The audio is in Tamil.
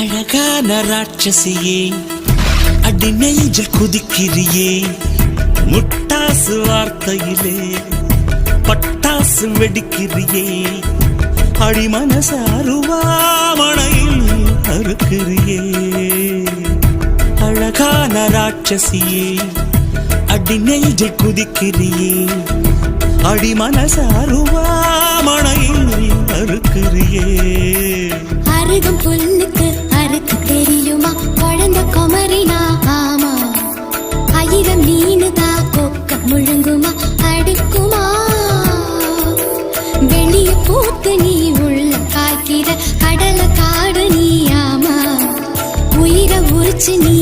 அழகான ராட்சசியே அடி நெஞ்சில் குதிக்கிறியே முட்டாசு வார்த்தையிலே பட்டாசு வெடிக்கிறியே அடி மனசு அருவாமணையில் அறுக்கிறியே அழகான ராட்சசியே அடி நெஞ்சில் குதிக்கிறியே அடி மனசு அருவாமணையில் அறுக்கிறியே அருகும் புல்லுக்கு அறுக்க தெரியுமா குழந்த குமரினா ஆமா ஆயிரம் மீனுதா கொக்க முழுங்குமா அடுக்குமா வெளிய பூத்து நீ உள்ள காய்க்கிற கடல காடு நீ ஆமா உயிரை உரிச்சு நீ